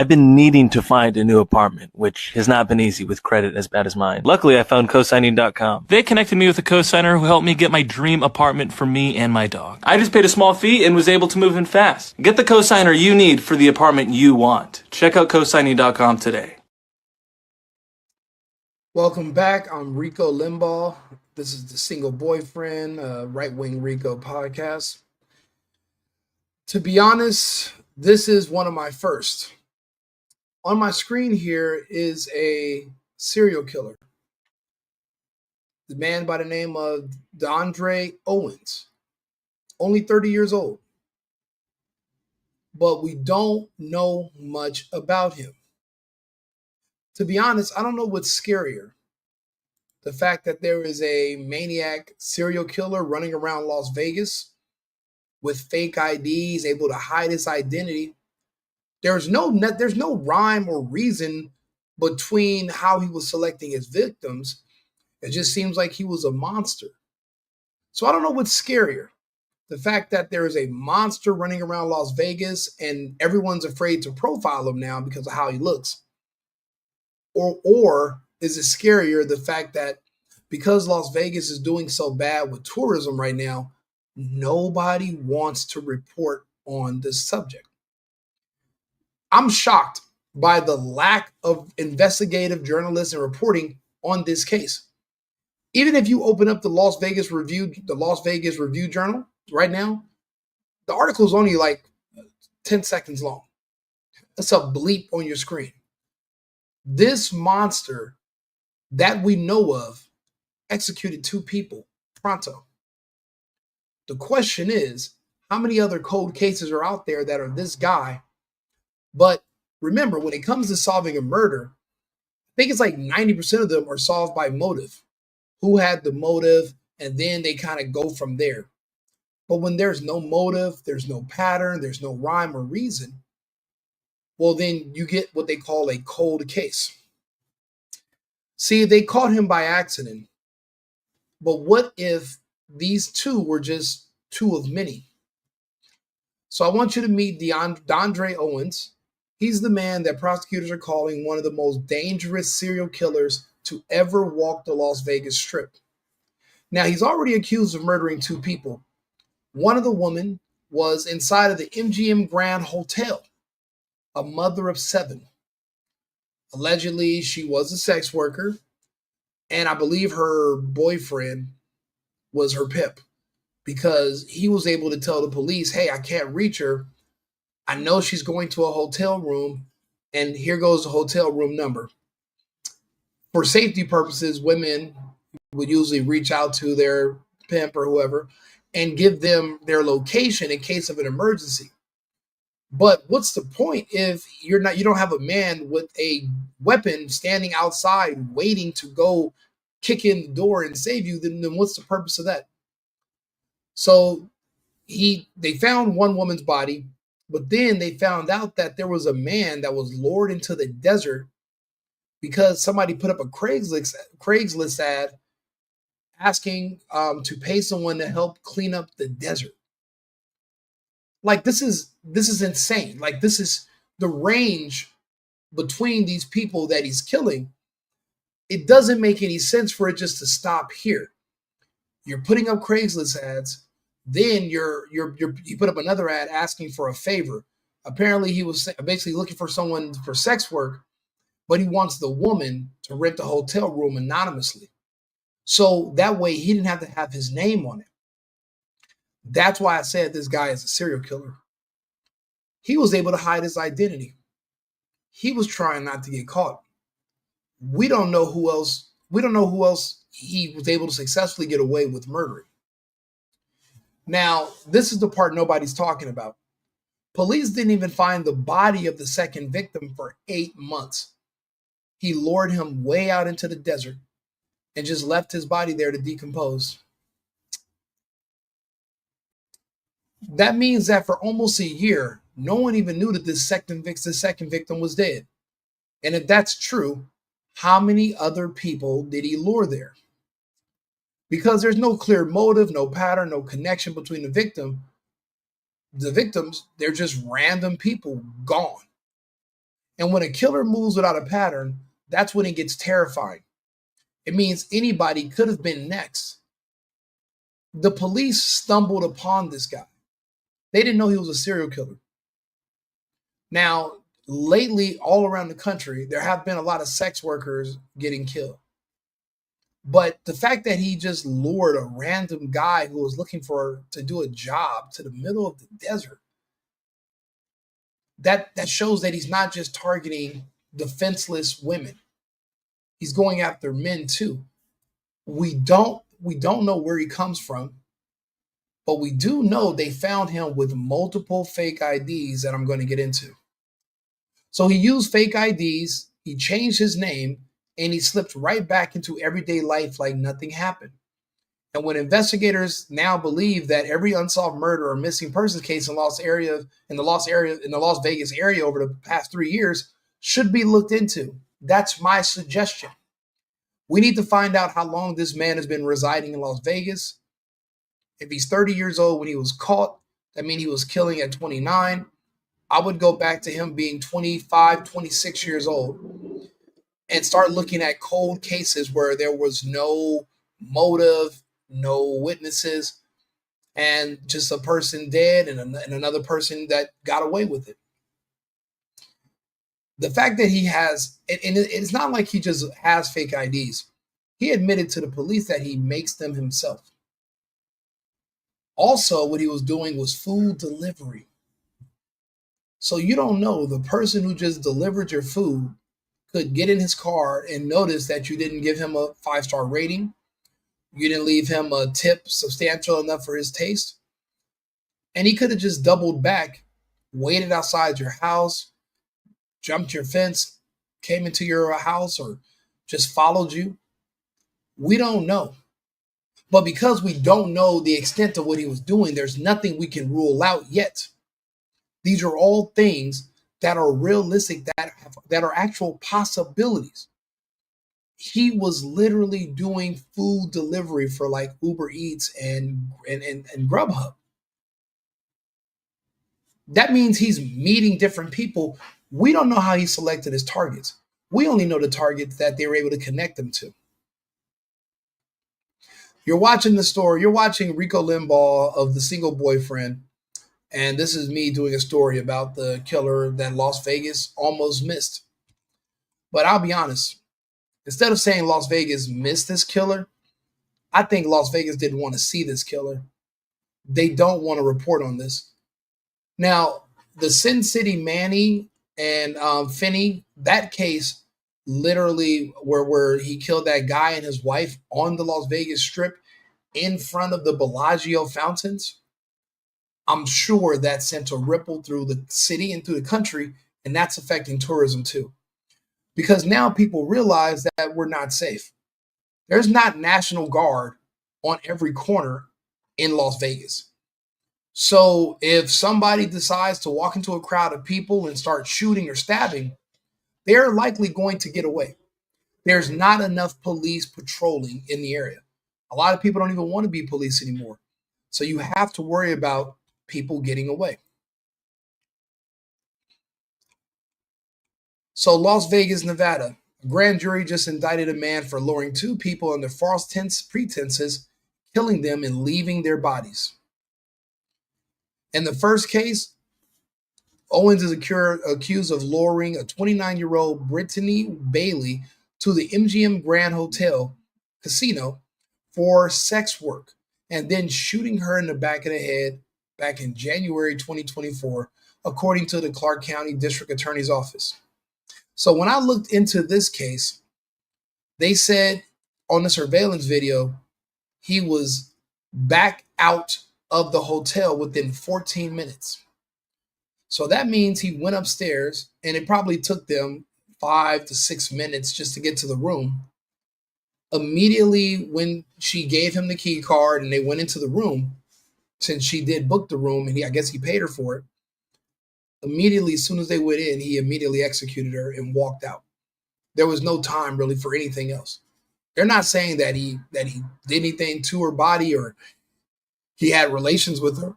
I've been needing to find a new apartment, which has not been easy with credit as bad as mine. Luckily, I found cosigning.com. They connected me with a cosigner who helped me get my dream apartment for me and my dog. I just paid a small fee and was able to move in fast. Get the cosigner you need for the apartment you want. Check out cosigning.com today. Welcome back. I'm Rico Limbaugh. This is the Single Boyfriend, Right-Wing Rico podcast. To be honest, this is one of my first. On my screen here is a serial killer. The man by the name of Dandre Owens, only 30 years old. But we don't know much about him. To be honest, I don't know what's scarier. The fact that there is a maniac serial killer running around Las Vegas with fake IDs, able to hide his identity. There's no rhyme or reason between how he was selecting his victims. It just seems like he was a monster. So I don't know what's scarier. The fact that there is a monster running around Las Vegas and everyone's afraid to profile him now because of how he looks. Or is it scarier the fact that because Las Vegas is doing so bad with tourism right now, nobody wants to report on this subject? I'm shocked by the lack of investigative journalism and reporting on this case. Even if you open up the Las Vegas Review Journal right now, the article is only like 10 seconds long. That's a bleep on your screen. This monster that we know of executed 2 people pronto. The question is, how many other cold cases are out there that are this guy? But remember, when it comes to solving a murder, I think it's like 90% of them are solved by motive. Who had the motive? And then they kind of go from there. But when there's no motive, there's no pattern, there's no rhyme or reason, well, then you get what they call a cold case. See, they caught him by accident. But what if these 2 were just 2 of many? So I want you to meet Dandre Owens. He's the man that prosecutors are calling one of the most dangerous serial killers to ever walk the Las Vegas Strip. Now, he's already accused of murdering 2 people. One of the women was inside of the MGM Grand Hotel, a mother of 7. Allegedly, she was a sex worker, and I believe her boyfriend was her pimp because he was able to tell the police, hey, I can't reach her. I know she's going to a hotel room, and here goes the hotel room number. For safety purposes, women would usually reach out to their pimp or whoever and give them their location in case of an emergency. But what's the point if you don't have a man with a weapon standing outside waiting to go kick in the door and save you? Then what's the purpose of that? So they found one woman's body, but then they found out that there was a man that was lured into the desert because somebody put up a Craigslist ad asking to pay someone to help clean up the desert. Like, this is insane. Like, this is the range between these people that he's killing. It doesn't make any sense for it just to stop here. You're putting up Craigslist ads, then you put up another ad asking for a favor. Apparently, he was basically looking for someone for sex work, but he wants the woman to rent the hotel room anonymously. So that way he didn't have to have his name on it. That's why I said this guy is a serial killer. He was able to hide his identity. He was trying not to get caught. We don't know who else he was able to successfully get away with murdering. Now, this is the part nobody's talking about. Police didn't even find the body of the second victim for 8 months. He lured him way out into the desert and just left his body there to decompose. That means that for almost a year, no one even knew that the second victim was dead. And if that's true, how many other people did he lure there? Because there's no clear motive, no pattern, no connection between the victims, they're just random people gone. And when a killer moves without a pattern, that's when it gets terrifying. It means anybody could have been next. The police stumbled upon this guy. They didn't know he was a serial killer. Now, lately, all around the country, there have been a lot of sex workers getting killed. But the fact that he just lured a random guy who was looking to do a job to the middle of the desert, that shows that he's not just targeting defenseless women. He's going after men too. We don't know where he comes from, but we do know they found him with multiple fake IDs that I'm going to get into. So he used fake IDs, he changed his name, and he slipped right back into everyday life like nothing happened. And when investigators now believe that every unsolved murder or missing persons case in the Las Vegas area over the past 3 years should be looked into. That's my suggestion. We need to find out how long this man has been residing in Las Vegas. If he's 30 years old when he was caught, that means he was killing at 29. I would go back to him being 25, 26 years old and start looking at cold cases where there was no motive, no witnesses, and just a person dead and another person that got away with it. The fact that he has, and it's not like he just has fake IDs. He admitted to the police that he makes them himself. Also, what he was doing was food delivery. So you don't know, the person who just delivered your food could get in his car and notice that you didn't give him a 5-star rating. You didn't leave him a tip substantial enough for his taste. And he could have just doubled back, waited outside your house, jumped your fence, came into your house, or just followed you. We don't know. But because we don't know the extent of what he was doing, there's nothing we can rule out yet. These are all things that are realistic, that are actual possibilities. He was literally doing food delivery for like Uber Eats and Grubhub. That means he's meeting different people. We don't know how he selected his targets. We only know the targets that they were able to connect them to. You're watching the story. You're watching Rico Limbaugh of The Single Boyfriend. And this is me doing a story about the killer that Las Vegas almost missed. But I'll be honest. Instead of saying Las Vegas missed this killer, I think Las Vegas didn't want to see this killer. They don't want to report on this. Now, the Sin City Manny and Finney, that case literally where he killed that guy and his wife on the Las Vegas Strip in front of the Bellagio fountains, I'm sure that sent a ripple through the city and through the country, and that's affecting tourism too. Because now people realize that we're not safe. There's not National Guard on every corner in Las Vegas. So if somebody decides to walk into a crowd of people and start shooting or stabbing, they're likely going to get away. There's not enough police patrolling in the area. A lot of people don't even want to be police anymore. So you have to worry about people getting away. So Las Vegas, Nevada, a grand jury just indicted a man for luring 2 people under false pretenses, killing them and leaving their bodies. In the first case, Owens is accused of luring a 29-year-old Brittani Bailey to the MGM Grand Hotel casino for sex work and then shooting her in the back of the head back in January 2024, according to the Clark County District Attorney's Office. So when I looked into this case, they said on the surveillance video, he was back out of the hotel within 14 minutes. So that means he went upstairs, and it probably took them 5 to 6 minutes just to get to the room. Immediately when she gave him the key card and they went into the room, since she did book the room and I guess he paid her for it, immediately, as soon as they went in, he immediately executed her and walked out. There was no time really for anything else. They're not saying that he did anything to her body or he had relations with her.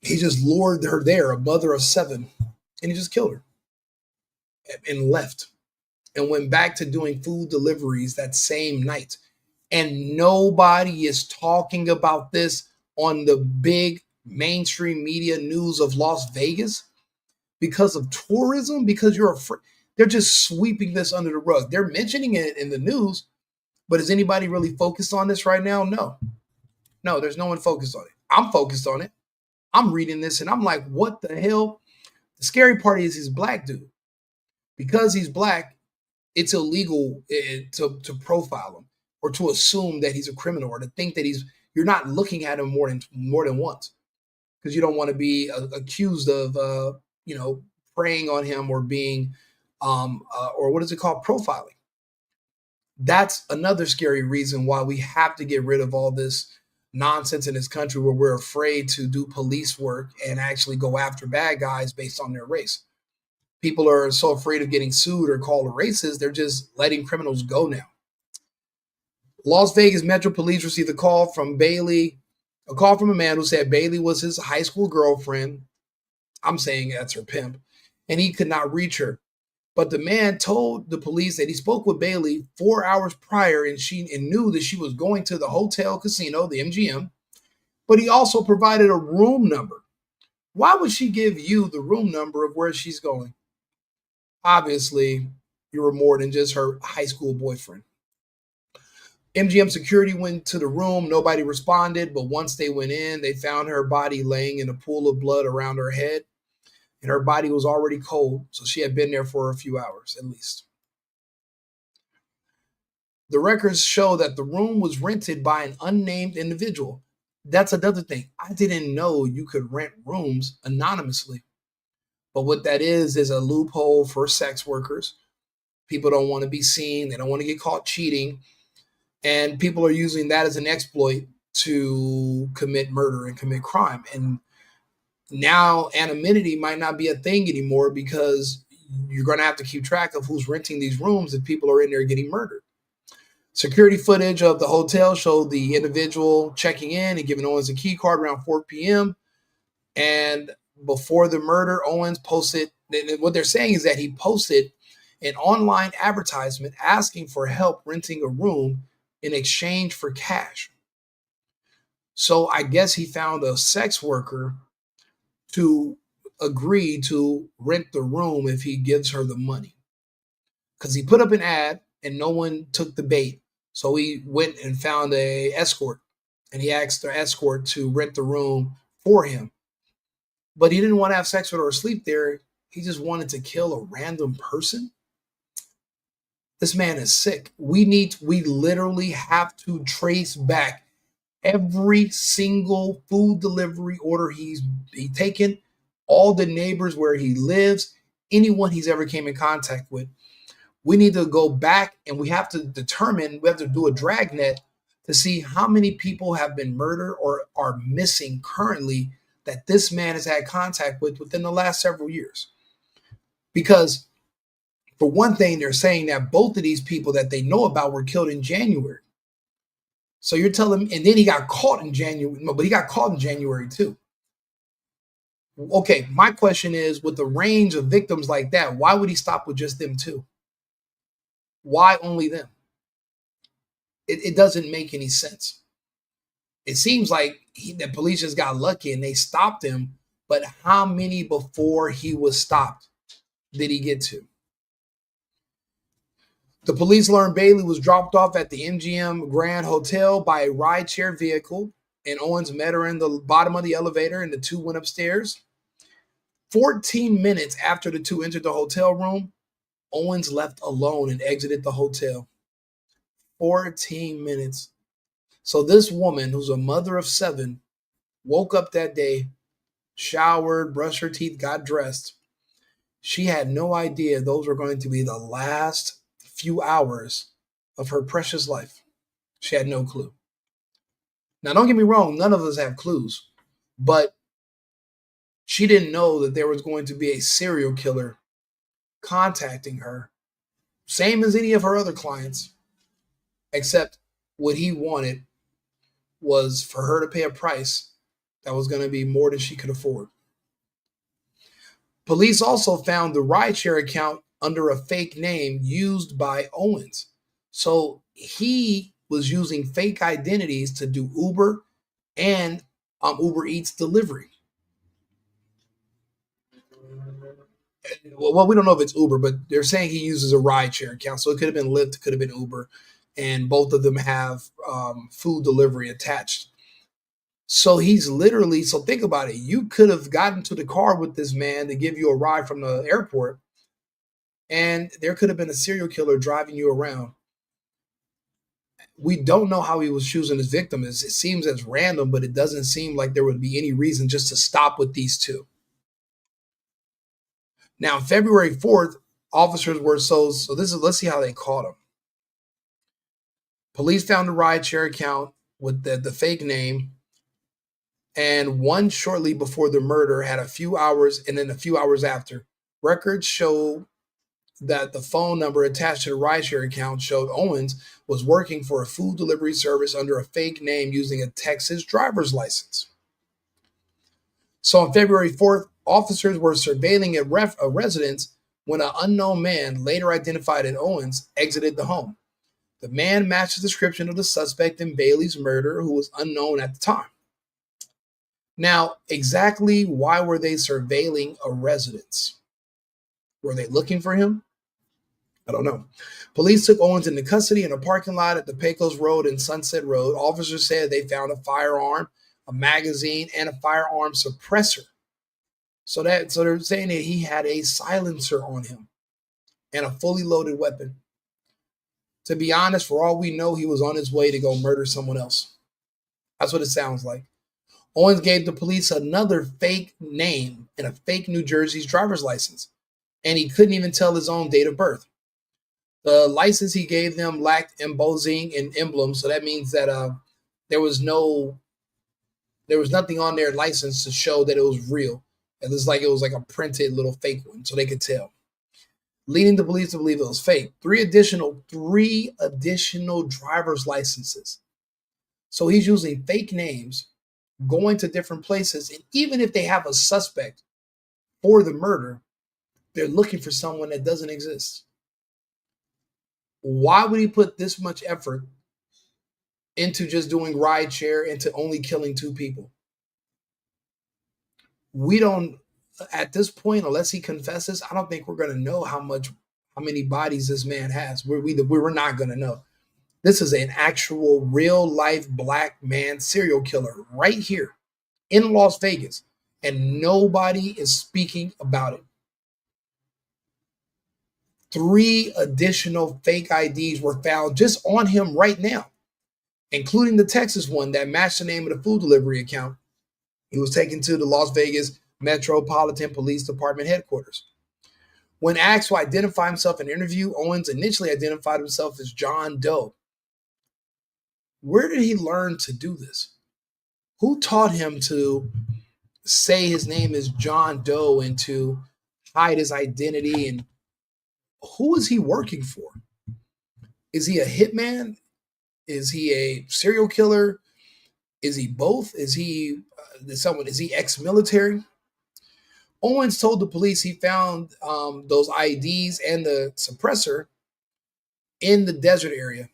He just lured her there, a mother of 7, and he just killed her. and left and went back to doing food deliveries that same night. And nobody is talking about this on the big mainstream media news of Las Vegas because of tourism, because you're afraid. They're just sweeping this under the rug. They're mentioning it in the news, but is anybody really focused on this right now? No. No, there's no one focused on it. I'm focused on it. I'm reading this and I'm like, what the hell? The scary part is he's black, dude. Because he's black, it's illegal to profile him or to assume that he's a criminal or to think that you're not looking at him more than once because you don't want to be accused of preying on him or being or what is it called, profiling. That's another scary reason why we have to get rid of all this nonsense in this country where we're afraid to do police work and actually go after bad guys based on their race. People are so afraid of getting sued or called a racist, they're just letting criminals go now. Las Vegas Metro Police received a call from a man who said Bailey was his high school girlfriend. I'm saying that's her pimp, and he could not reach her. But the man told the police that he spoke with Bailey 4 hours prior and knew that she was going to the hotel casino, the MGM, but he also provided a room number. Why would she give you the room number of where she's going? Obviously, you were more than just her high school boyfriend. MGM security went to the room. Nobody responded, but once they went in, they found her body laying in a pool of blood around her head. And her body was already cold, so she had been there for a few hours at least. The records show that the room was rented by an unnamed individual. That's another thing. I didn't know you could rent rooms anonymously. But what that is a loophole for sex workers. People don't want to be seen. They don't want to get caught cheating. And people are using that as an exploit to commit murder and commit crime. And now anonymity might not be a thing anymore because you're going to have to keep track of who's renting these rooms if people are in there getting murdered. Security footage of the hotel showed the individual checking in and giving Owens a key card around 4 p.m. And before the murder, Owens posted, what they're saying is that he posted an online advertisement asking for help renting a room in exchange for cash. So I guess he found a sex worker to agree to rent the room if he gives her the money. Because he put up an ad and no one took the bait. So he went and found a escort and he asked the escort to rent the room for him. But he didn't want to have sex with her or sleep there. He just wanted to kill a random person. This man is sick. We literally have to trace back every single food delivery order he's taken, all the neighbors where he lives, anyone he's ever came in contact with. We need to go back and we have to do a dragnet to see how many people have been murdered or are missing currently that this man has had contact with within the last several years. Because for one thing, they're saying that both of these people that they know about were killed in January. So you're telling me, and then he got caught in January. No, but he got caught in January too. Okay, my question is, with the range of victims like that, why would he stop with just them two? Why only them? It doesn't make any sense. It seems like the police just got lucky and they stopped him, but how many before he was stopped did he get to? The police learned Bailey was dropped off at the MGM Grand Hotel by a rideshare vehicle, and Owens met her in the bottom of the elevator, and the two went upstairs. 14 minutes after the two entered the hotel room, Owens left alone and exited the hotel. 14 minutes. So this woman, who's a mother of 7, woke up that day, showered, brushed her teeth, got dressed. She had no idea those were going to be the last few hours of her precious life. She had no clue. Now, don't get me wrong, none of us have clues, but she didn't know that there was going to be a serial killer contacting her, same as any of her other clients, except what he wanted was for her to pay a price that was going to be more than she could afford. Police also found the rideshare account under a fake name used by Owens. So he was using fake identities to do Uber and Uber Eats delivery. Well, we don't know if it's Uber, but they're saying he uses a rideshare account. So it could have been Lyft, could have been Uber, and both of them have food delivery attached. So he's literally, so think about it. You could have gotten to the car with this man to give you a ride from the airport, and there could have been a serial killer driving you around. We don't know how he was choosing his victim. It seems as random, but it doesn't seem like there would be any reason just to stop with these two. Now, on February 4th, officers were let's see how they caught him. Police found a rideshare account with the fake name, and one shortly before the murder had a few hours, and then a few hours after. Records show that the phone number attached to the rideshare account showed Owens was working for a food delivery service under a fake name using a Texas driver's license. So on February 4th, officers were surveilling a residence when an unknown man, later identified as Owens, exited the home. The man matched the description of the suspect in Bailey's murder, who was unknown at the time. Now, exactly why were they surveilling a residence? Were they looking for him? I don't know. Police took Owens into custody in a parking lot at the Pecos Road and Sunset Road. Officers said they found a firearm, a magazine, and a firearm suppressor. So they're saying that he had a silencer on him and a fully loaded weapon. To be honest, for all we know, he was on his way to go murder someone else. That's what it sounds like. Owens gave the police another fake name and a fake New Jersey's driver's license, and he couldn't even tell his own date of birth. The license he gave them lacked embossing and emblems, so that means that there was nothing on their license to show that it was real. It was like a printed little fake one, so they could tell, leading the police to believe it was fake. Three additional driver's licenses. So he's using fake names, going to different places, and even if they have a suspect for the murder, they're looking for someone that doesn't exist. Why would he put this much effort into just doing rideshare, into only killing two people? We don't, at this point, unless he confesses, I don't think we're going to know how many bodies this man has. We're not going to know. This is an actual real life black man serial killer right here in Las Vegas, and nobody is speaking about it. 3 additional fake IDs were found just on him right now, including the Texas one that matched the name of the food delivery account. He was taken to the Las Vegas Metropolitan Police Department headquarters. When asked to identify himself in an interview, Owens initially identified himself as John Doe. Where did he learn to do this? Who taught him to say his name is John Doe and to hide his identity? And who is he working for? Is he a hitman? Is he a serial killer? Is he both? Is he ex-military? Owens told the police he found those IDs and the suppressor in the desert area.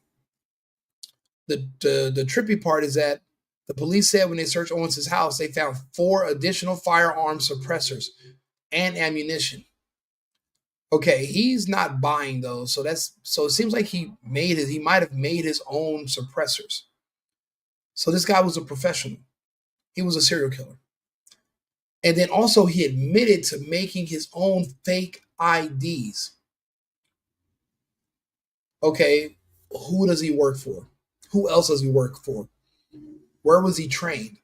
The trippy part is that the police said when they searched Owens' house, they found 4 additional firearm suppressors and ammunition. Okay, he's not buying those, so it seems like he might have made his own suppressors. So this guy was a professional. He was a serial killer. And then also he admitted to making his own fake IDs. Okay, who does he work for? Who else does he work for? Where was he trained?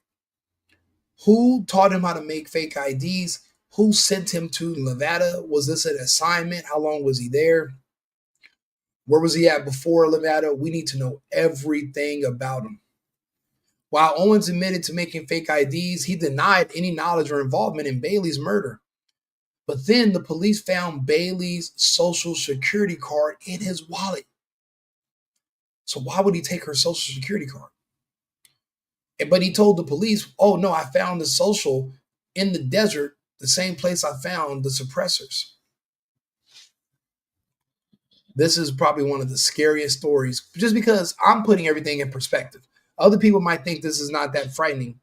Who taught him how to make fake IDs? Who sent him to Nevada? Was this an assignment? How long was he there? Where was he at before Nevada? We need to know everything about him. While Owens admitted to making fake IDs, he denied any knowledge or involvement in Bailey's murder. But then the police found Bailey's social security card in his wallet. So why would he take her social security card? But he told the police, oh no, I found the social in the desert, the same place I found the suppressors. This is probably one of the scariest stories just because I'm putting everything in perspective. Other people might think this is not that frightening.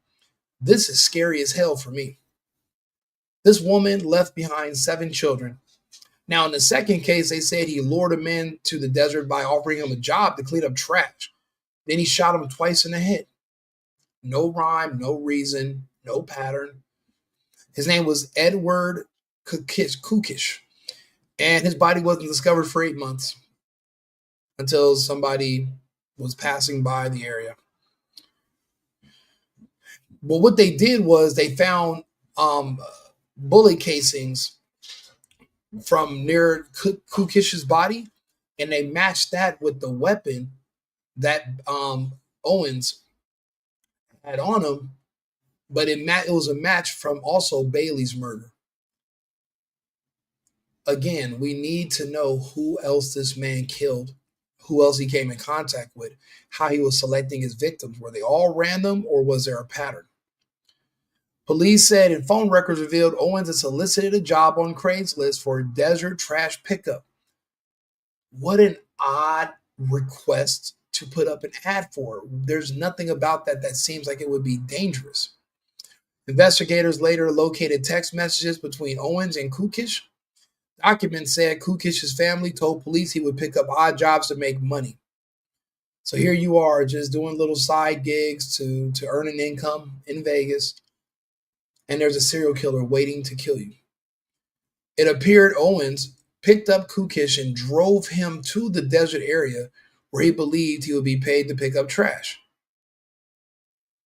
This is scary as hell for me. This woman left behind 7 children. Now, in the second case, they said he lured him into the desert by offering him a job to clean up trash. Then he shot him twice in the head. No rhyme, no reason, no pattern. His name was Edward Kukish, and his body wasn't discovered for 8 months until somebody was passing by the area. But what they did was they found bullet casings from near Kukish's body, and they matched that with the weapon that Owens had on him, but it was a match from also Bailey's murder. Again, we need to know who else this man killed, who else he came in contact with, how he was selecting his victims. Were they all random or was there a pattern? Police said in phone records revealed Owens had solicited a job on Craigslist for a desert trash pickup. What an odd request to put up an ad for. There's nothing about that seems like it would be dangerous. Investigators later located text messages between Owens and Kukish. Documents said Kukish's family told police he would pick up odd jobs to make money. So here you are just doing little side gigs to earn an income in Vegas, and there's a serial killer waiting to kill you. It appeared Owens picked up Kukish and drove him to the desert area where he believed he would be paid to pick up trash.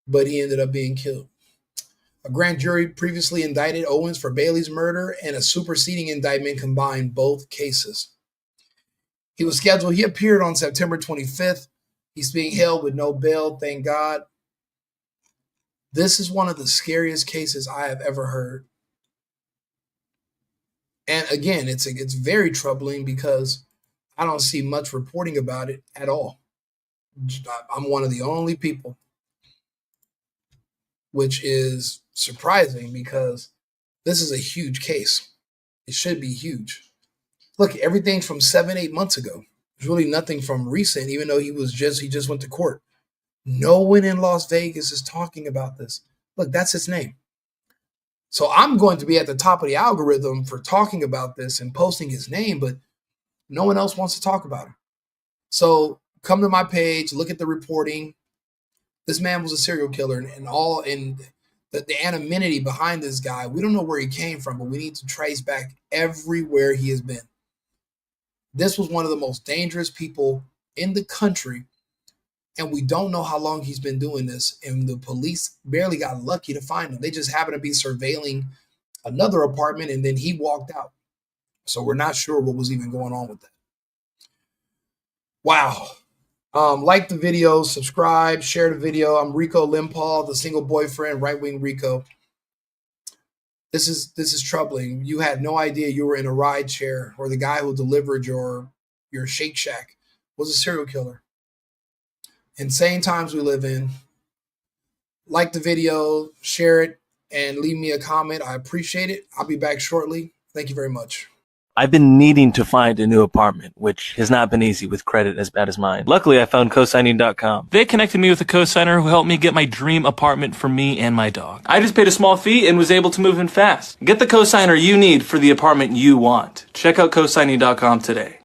But he ended up being killed. A grand jury previously indicted Owens for Bailey's murder, and a superseding indictment combined both cases. He appeared on September 25th. He's being held with no bail, thank God. This is one of the scariest cases I have ever heard. And again, it's very troubling because I don't see much reporting about it at all. I'm one of the only people, which is surprising because this is a huge case. It should be huge. Look, everything from 7-8 months ago. There's really nothing from recent, even though he just went to court. No one in Las Vegas is talking about this. Look, that's his name. So I'm going to be at the top of the algorithm for talking about this and posting his name, but no one else wants to talk about him. So come to my page, look at the reporting. This man was a serial killer, and the anonymity behind this guy, we don't know where he came from, but we need to trace back everywhere he has been. This was one of the most dangerous people in the country, and we don't know how long he's been doing this, and the police barely got lucky to find him. They just happened to be surveilling another apartment, and then he walked out. So we're not sure what was even going on with that. Wow. Like the video, subscribe, share the video. I'm Rico Limbaugh, the single boyfriend, right-wing Rico. This is troubling. You had no idea you were in a ride chair, or the guy who delivered your Shake Shack was a serial killer. Insane times we live in. Like the video, share it, and leave me a comment. I appreciate it. I'll be back shortly. Thank you very much. I've been needing to find a new apartment, which has not been easy with credit as bad as mine. Luckily, I found cosigning.com. They connected me with a cosigner who helped me get my dream apartment for me and my dog. I just paid a small fee and was able to move in fast. Get the cosigner you need for the apartment you want. Check out cosigning.com today.